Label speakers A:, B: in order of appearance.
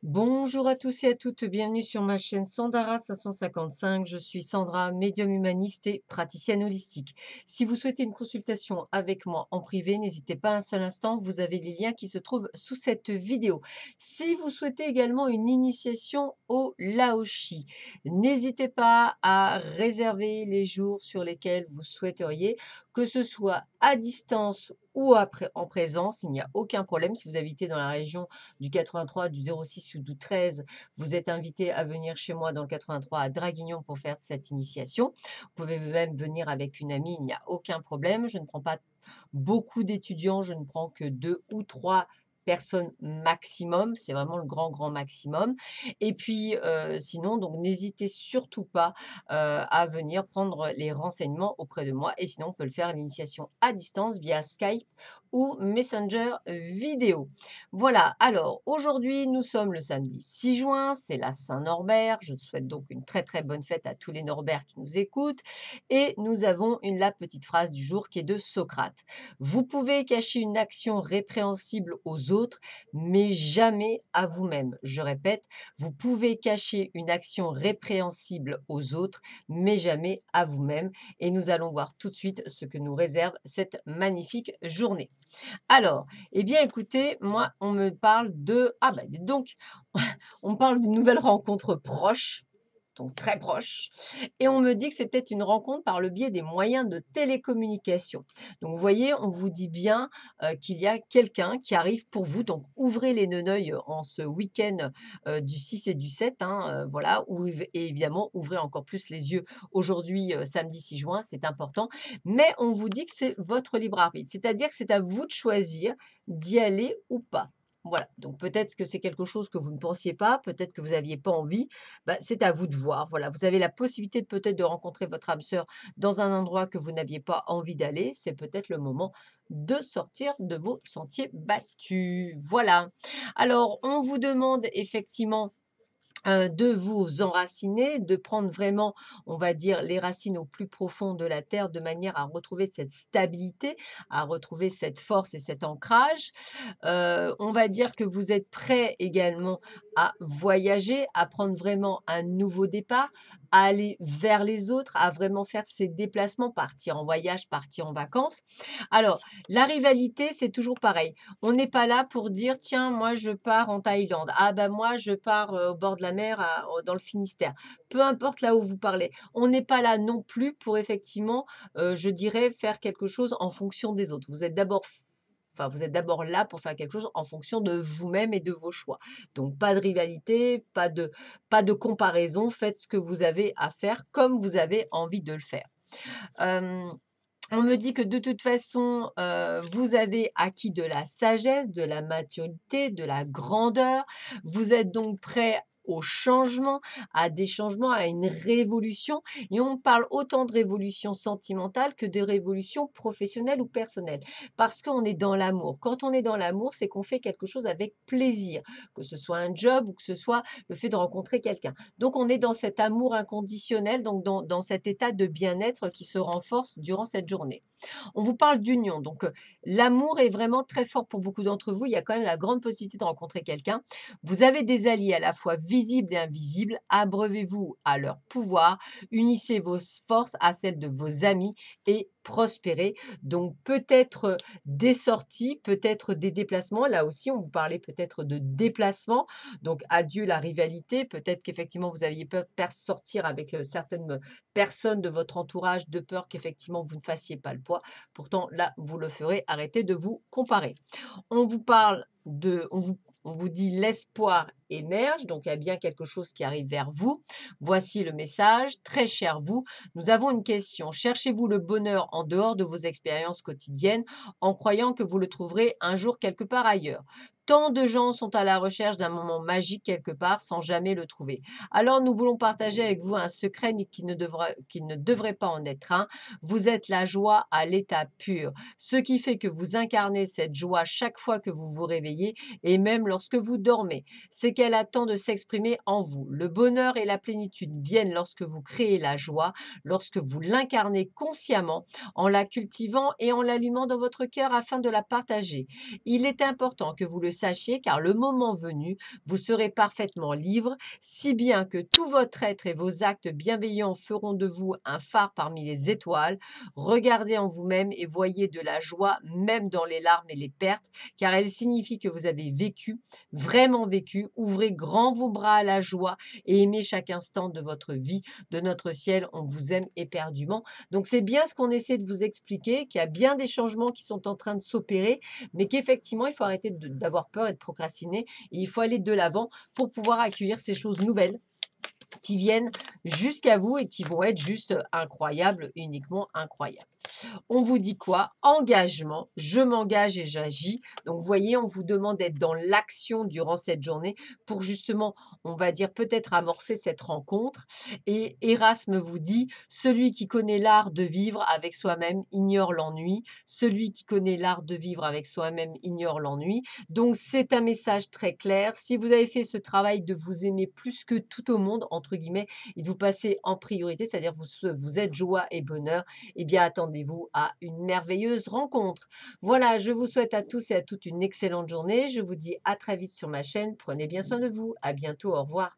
A: Bonjour à tous et à toutes, bienvenue sur ma chaîne Sandara 555. Je suis Sandra, médium humaniste et praticienne holistique. Si vous souhaitez une consultation avec moi en privé, n'hésitez pas un seul instant, vous avez les liens qui se trouvent sous cette vidéo. Si vous souhaitez également une initiation au Laoshi, n'hésitez pas à réserver les jours sur lesquels vous souhaiteriez, que ce soit à distance ou en présence, il n'y a aucun problème. Si vous habitez dans la région du 83, du 06 ou du 13, vous êtes invité à venir chez moi dans le 83 à Draguignan pour faire cette initiation. Vous pouvez même venir avec une amie, il n'y a aucun problème. Je ne prends pas beaucoup d'étudiants, je ne prends que 2 ou 3 personnes maximum, c'est vraiment le grand, grand maximum. Et puis, sinon, donc n'hésitez surtout pas, à venir prendre les renseignements auprès de moi et sinon on peut le faire l'initiation à distance via Skype ou Messenger vidéo. Voilà, alors aujourd'hui, nous sommes le samedi 6 juin, c'est la Saint-Norbert. Je souhaite donc une très très bonne fête à tous les Norberts qui nous écoutent. Et nous avons la petite phrase du jour qui est de Socrate. Vous pouvez cacher une action répréhensible aux autres, mais jamais à vous-même. Je répète, vous pouvez cacher une action répréhensible aux autres, mais jamais à vous-même. Et nous allons voir tout de suite ce que nous réserve cette magnifique journée. Alors, eh bien, écoutez, moi, on me parle de ah bah, dites donc, on me parle d'une nouvelle rencontre proche, donc très proche, et on me dit que c'est peut-être une rencontre par le biais des moyens de télécommunication. Donc, vous voyez, on vous dit bien qu'il y a quelqu'un qui arrive pour vous. Donc, ouvrez les neneuils en ce week-end du 6 et du 7, hein, voilà, et évidemment, ouvrez encore plus les yeux aujourd'hui, samedi 6 juin, c'est important. Mais on vous dit que c'est votre libre arbitre, c'est-à-dire que c'est à vous de choisir d'y aller ou pas. Voilà, donc peut-être que c'est quelque chose que vous ne pensiez pas, peut-être que vous n'aviez pas envie, bah, c'est à vous de voir. Voilà, vous avez la possibilité peut-être de rencontrer votre âme sœur dans un endroit que vous n'aviez pas envie d'aller. C'est peut-être le moment de sortir de vos sentiers battus. Voilà. Alors, on vous demande effectivement de vous enraciner, de prendre vraiment, on va dire, les racines au plus profond de la terre de manière à retrouver cette stabilité, à retrouver cette force et cet ancrage. On va dire que vous êtes prêt également à voyager, à prendre vraiment un nouveau départ, à aller vers les autres, à vraiment faire ces déplacements, partir en voyage, partir en vacances. Alors, la rivalité, c'est toujours pareil. On n'est pas là pour dire: «Tiens, moi, je pars en Thaïlande. Ah bah, moi, je pars, au bord de la mer dans le Finistère». Peu importe là où vous parlez. On n'est pas là non plus pour effectivement, je dirais, faire quelque chose en fonction des autres. Vous êtes d'abord là pour faire quelque chose en fonction de vous-même et de vos choix. Donc pas de rivalité, pas de comparaison. Faites ce que vous avez à faire comme vous avez envie de le faire. Hem On me dit que de toute façon, vous avez acquis de la sagesse, de la maturité, de la grandeur. Vous êtes donc prêt au changement, à des changements, à une révolution et on parle autant de révolution sentimentale que de révolution professionnelle ou personnelle. Parce qu'on est dans l'amour. Quand on est dans l'amour, c'est qu'on fait quelque chose avec plaisir, que ce soit un job ou que ce soit le fait de rencontrer quelqu'un. Donc on est dans cet amour inconditionnel, donc dans cet état de bien-être qui se renforce durant cette journée. On vous parle d'union, donc l'amour est vraiment très fort pour beaucoup d'entre vous. Il y a quand même la grande possibilité de rencontrer quelqu'un. Vous avez des alliés à la fois visibles et invisibles. Abreuvez-vous à leur pouvoir, unissez vos forces à celles de vos amis et prospérez. Donc peut-être des sorties, peut-être des déplacements. Là aussi, on vous parlait peut-être de déplacements. Donc adieu la rivalité. Peut-être qu'effectivement, vous aviez peur de sortir avec certaines personnes de votre entourage de peur qu'effectivement vous ne fassiez pas le poids. Pourtant, là, vous le ferez. Arrêtez de vous comparer. On vous parle de, on vous dit l'espoir émerge, donc il y a bien quelque chose qui arrive vers vous. Voici le message. Très cher vous, nous avons une question. Cherchez-vous le bonheur en dehors de vos expériences quotidiennes en croyant que vous le trouverez un jour quelque part ailleurs? Tant de gens sont à la recherche d'un moment magique quelque part sans jamais le trouver. Alors nous voulons partager avec vous un secret qui ne devrait pas en être un. Vous êtes la joie à l'état pur. Ce qui fait que vous incarnez cette joie chaque fois que vous vous réveillez et même lorsque vous dormez. C'est qu'elle attend de s'exprimer en vous. Le bonheur et la plénitude viennent lorsque vous créez la joie, lorsque vous l'incarnez consciemment, en la cultivant et en l'allumant dans votre cœur afin de la partager. Il est important que vous le sachiez, car le moment venu, vous serez parfaitement libre, si bien que tout votre être et vos actes bienveillants feront de vous un phare parmi les étoiles. Regardez en vous-même et voyez de la joie, même dans les larmes et les pertes, car elle signifie que vous avez vécu, vraiment vécu. Ouvrez grand vos bras à la joie et aimez chaque instant de votre vie. De notre ciel, on vous aime éperdument. Donc c'est bien ce qu'on essaie de vous expliquer, qu'il y a bien des changements qui sont en train de s'opérer, mais qu'effectivement, il faut arrêter d'avoir peur et de procrastiner. Et il faut aller de l'avant pour pouvoir accueillir ces choses nouvelles qui viennent jusqu'à vous et qui vont être juste incroyables, uniquement incroyables. On vous dit quoi? Engagement. Je m'engage et j'agis. Donc, vous voyez, on vous demande d'être dans l'action durant cette journée pour justement, on va dire, peut-être amorcer cette rencontre. Et Erasme vous dit, celui qui connaît l'art de vivre avec soi-même ignore l'ennui. Celui qui connaît l'art de vivre avec soi-même ignore l'ennui. Donc, c'est un message très clair. Si vous avez fait ce travail de vous aimer plus que tout au monde, entre guillemets, et de vous passer en priorité, c'est-à-dire vous êtes joie et bonheur, eh bien, attendez-vous à une merveilleuse rencontre. Voilà, je vous souhaite à tous et à toutes une excellente journée. Je vous dis à très vite sur ma chaîne. Prenez bien soin de vous. À bientôt. Au revoir.